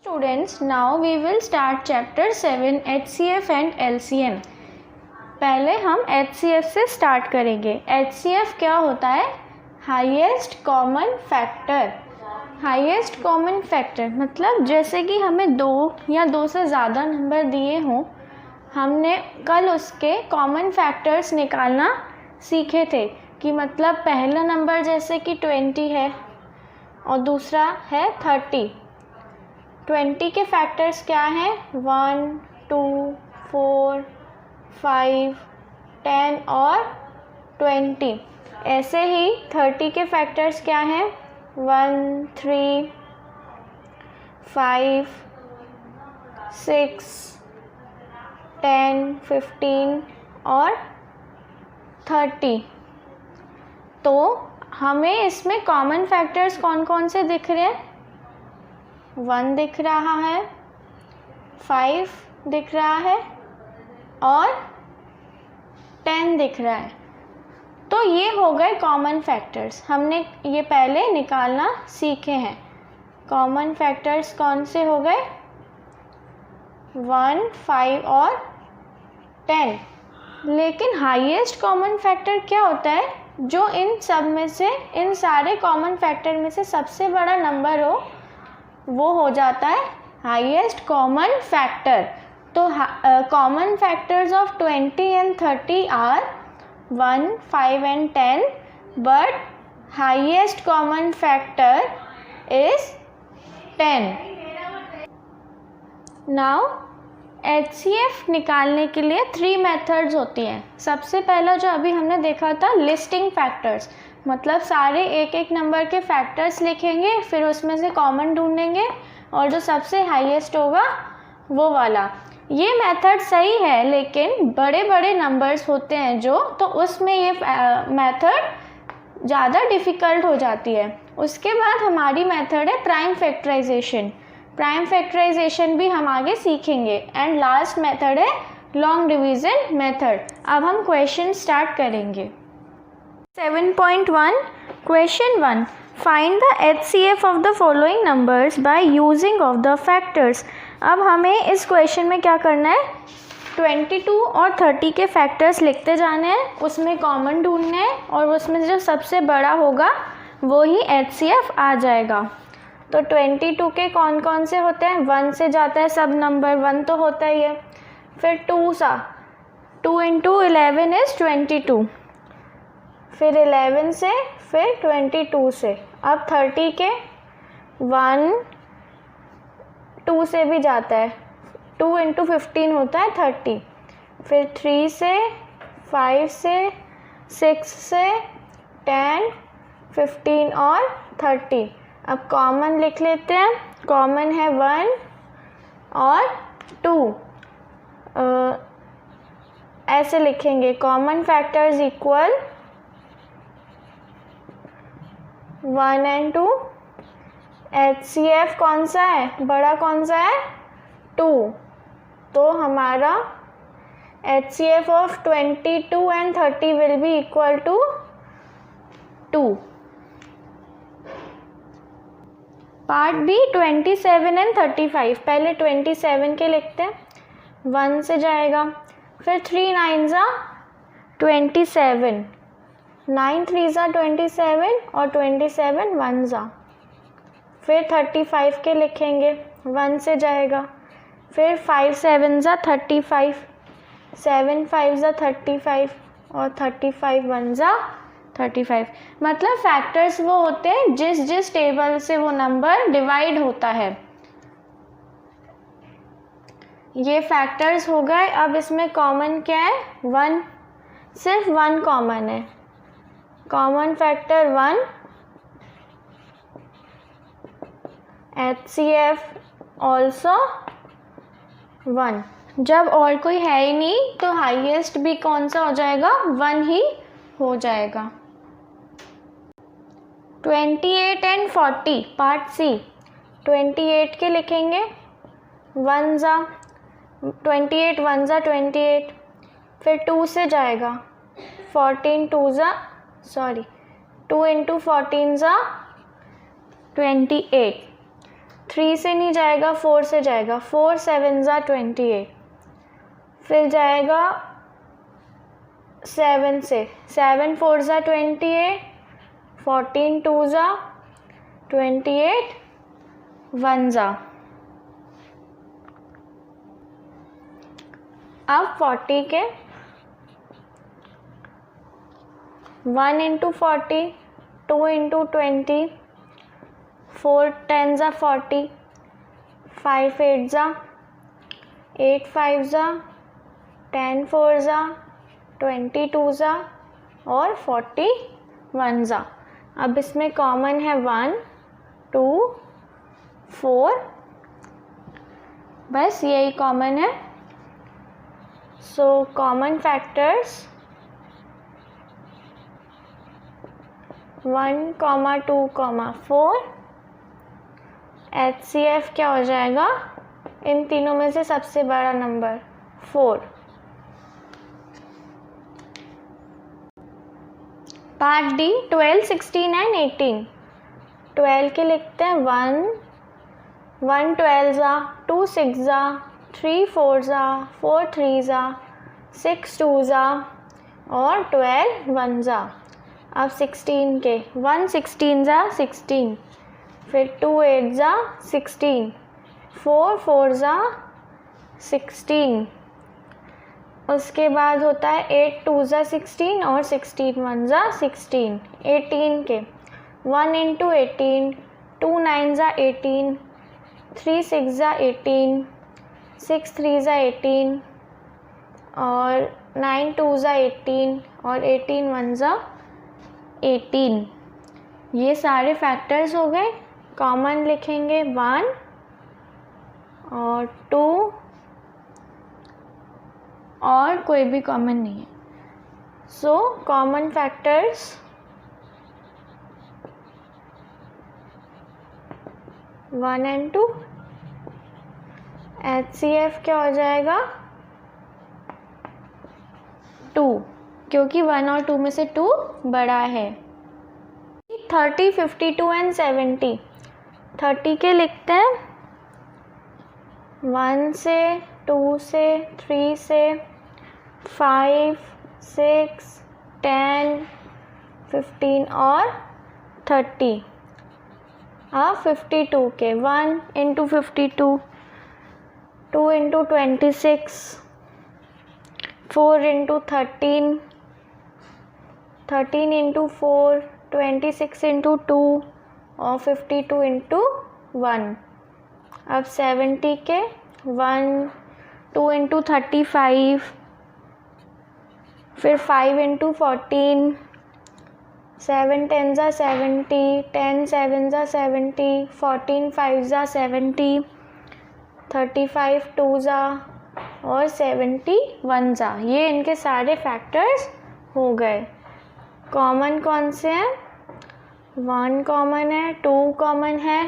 Students, now we will start chapter 7 HCF and LCM. पहले हम HCF से start करेंगे. HCF क्या होता है? Highest common factor. Highest common factor मतलब जैसे कि हमें दो या दो से ज़्यादा नंबर दिए हों, हमने कल उसके कॉमन फैक्टर्स निकालना सीखे थे कि मतलब पहला नंबर जैसे कि 20 है और दूसरा है 30. 20 के फैक्टर्स क्या हैं? 1, 2, 4, 5, 10 और 20. ऐसे ही 30 के फैक्टर्स क्या हैं? 1, 3, 5, 6, 10, 15 और 30. तो हमें इसमें कॉमन फैक्टर्स कौन कौन से दिख रहे हैं? 1 दिख रहा है, 5 दिख रहा है और 10 दिख रहा है. तो ये हो गए कॉमन फैक्टर्स. हमने ये पहले निकालना सीखे हैं. कॉमन फैक्टर्स कौन से हो गए? 1, 5 और 10. लेकिन हाईएस्ट कॉमन फैक्टर क्या होता है? जो इन सब में से, इन सारे कॉमन फैक्टर में से सबसे बड़ा नंबर हो, वो हो जाता है हाईएस्ट कॉमन फैक्टर. तो common factors of 20 and 30 are 1, 5 and 10, but highest common factor is 10. Now HCF निकालने के लिए 3 मेथड्स होती हैं. सबसे पहला जो अभी हमने देखा था, लिस्टिंग फैक्टर्स, मतलब सारे एक एक नंबर के फैक्टर्स लिखेंगे, फिर उसमें से कॉमन ढूंढेंगे और जो सबसे हाईएस्ट होगा वो वाला. ये मेथड सही है, लेकिन बड़े बड़े नंबर्स होते हैं जो, तो उसमें ये मेथड ज़्यादा डिफ़िकल्ट हो जाती है. उसके बाद हमारी मेथड है प्राइम फैक्टराइजेशन. प्राइम फैक्टराइजेशन भी हम आगे सीखेंगे. एंड लास्ट मेथड है लॉन्ग डिवीज़न मेथड. अब हम क्वेश्चन स्टार्ट करेंगे. 7.1 Question 1. Find the HCF of the following numbers by using of the factors. अब हमें इस क्वेश्चन में क्या करना है? 22 और 30 के फैक्टर्स लिखते जाने हैं, उसमें कॉमन ढूंढने हैं और उसमें जो सबसे बड़ा होगा वो ही HCF आ जाएगा. तो 22 के कौन कौन से होते हैं? 1 से जाता है सब नंबर, 1 तो होता ही है. फिर 2 सा, 2 × 11 इज़ 22. फिर 11 से, फिर 22 से. अब 30 के 1, 2 से भी जाता है, 2 × 15 होता है 30. फिर 3 से, 5 से, 6 से, 10, 15 और 30. अब कॉमन लिख लेते हैं. कॉमन है 1 और 2. ऐसे लिखेंगे, common factors equal 1 and 2. HCF कौन सा है? बड़ा कौन सा है? 2. तो हमारा HCF of 22 and 30 will be equal to 2. Part B 27 and 35. पहले 27 के लिखते हैं. 1 से जाएगा, फिर 3 9 ज़ा 27, 9 3 ज़ा 27 और 27 1 ज़ा. फिर 35 के लिखेंगे. 1 से जाएगा, फिर 5 7 ज़ा 35, 7 5 ज़ा 35 और 35 1 ज़ा 35. मतलब फैक्टर्स वो होते हैं जिस जिस टेबल से वो नंबर डिवाइड होता है. ये फैक्टर्स हो गए. अब इसमें कॉमन क्या है? 1. सिर्फ 1 कॉमन है. Common factor 1. HCF also 1. जब और कोई है ही नहीं तो हाईएस्ट भी कौन सा हो जाएगा? 1 ही हो जाएगा. 28 एंड 40 पार्ट सी. 28 के लिखेंगे. 1 ज़ा 28, 1 ज़ा 28. फिर 2 से जाएगा. 14 2 ज़ा 2 × 14 ज़ा 28. 3 से नहीं जाएगा, 4 से जाएगा। 4 7 ज़ा 28, फिर जाएगा 7 से, 7 4 ज़ा 28, 14 2 ज़ा 28, 1 ज़ा। अब 40 के 1 इंटू 40, 2 इंटू 20, 4 10 ज़ा 40, 5 8 ज़ा, 8 5 ज़ा, 10 4 ज़ा, 22 ज़ा और 41 ज़ा। अब इसमें कॉमन है 1 2 4, बस यही कॉमन है। So common factors 1, 2, 4। HCF क्या हो जाएगा? इन तीनों में से सबसे बड़ा नंबर 4। Part D 12, 16 and 18। 12 के लिखते हैं 1 12 ज़ा, 2 6 ज़ा, 3 4 ज़ा, 4 3 ज़ा, 6 2 ज़ा और 12 1 ज़ा। अब 16 के 1 16 ज़ा 16, फिर 2 8 ज़ा 16, 4 4 ज़ा 16, उसके बाद होता है 8 2 ज़ा 16 और 16 1 ज़ा 16। 18 के 1 इंटू 18, 2 9 ज़ा 18, 3 6 ज़ा 18, 6 3 ज़ा 18 और 9 2 ज़ा 18 और 18 1 ज़ा 18। ये सारे फैक्टर्स हो गए। कॉमन लिखेंगे 1 और 2 और कोई भी कॉमन नहीं है। So common factors 1 and 2। HCF क्या हो जाएगा? 2, क्योंकि 1 और 2 में से 2 बड़ा है। 30 52 एंड 70। 30 के लिखते हैं 1 से, 2 से, 3 से, 5 6 10 15 और 30। अब 52 के 1 into 52, 2 into 26, 4 into 13, 13 into 4, 26 into 2 और 52 इंटू 1। अब 70 के 1 2 इंटू 35, फिर 5 इंटू 14, 7 10 ज़ा 70, 10 7 ज़ा 70, 14 5 ज़ा 70, 35 2 ज़ा और 71 ज़ा। ये इनके सारे फैक्टर्स हो गए। कॉमन कौन से हैं? 1 कॉमन है, 2 कॉमन है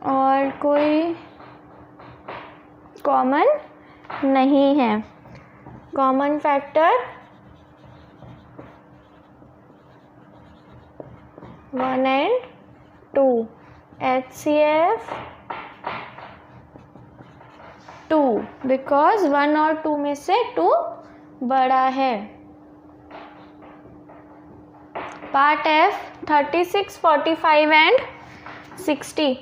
और कोई कॉमन नहीं है। Common factor 1 and 2। HCF 2, because 1 और 2 में से 2 बड़ा है। Part F 36 45 and 60।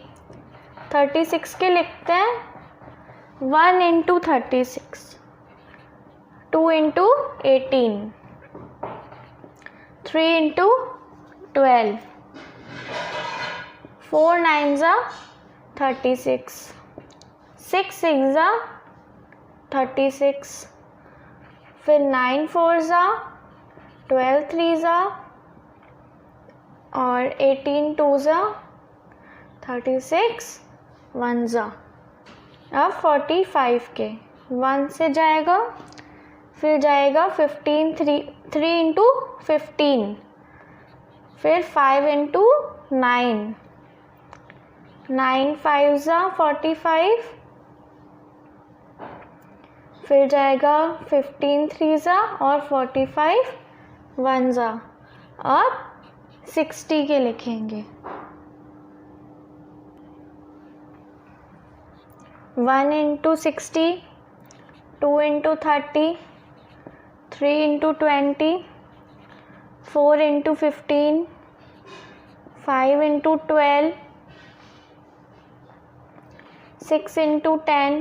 36 के लिखते हैं 1 इंटू 36, 2 इंटू 18, 3 इंटू 12, 4 9 ज़ा 36, 6 6 ज़ा 36, फिर 9 4 ज़ा 12 3 ज़ा और 18 2 ज़ा 36 1 ज़ा। अब 45 के 1 से जाएगा, फिर जाएगा 15 3 इंटू 15, फिर 5 इंटू 9, 9 5 ज़ा 45, फिर जाएगा 15 3 ज़ा और 45 1 ज़ा। अब 60 के लिखेंगे 1 into 60, 2 into 30, 3 into 20, 4 into 15, 5 into 12, 6 into 10,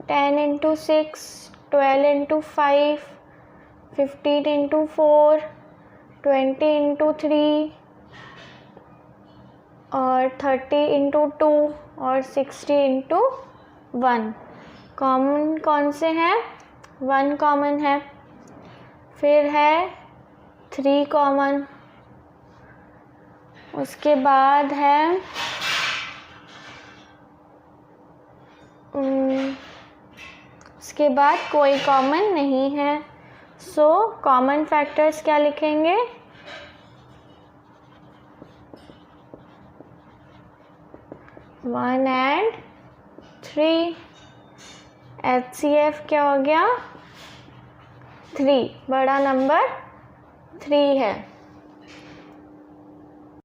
10 into 6, 12 into 5, 15 into 4, 20 into 3 और 30 इंटू 2 और 60 इंटू 1। कॉमन कौन से हैं? 1 कॉमन है, फिर है 3 कॉमन, उसके बाद है उसके बाद कोई कॉमन नहीं है। सो कॉमन फैक्टर्स क्या लिखेंगे? 1 and 3। HCF क्या हो गया? 3, बड़ा नंबर 3 है।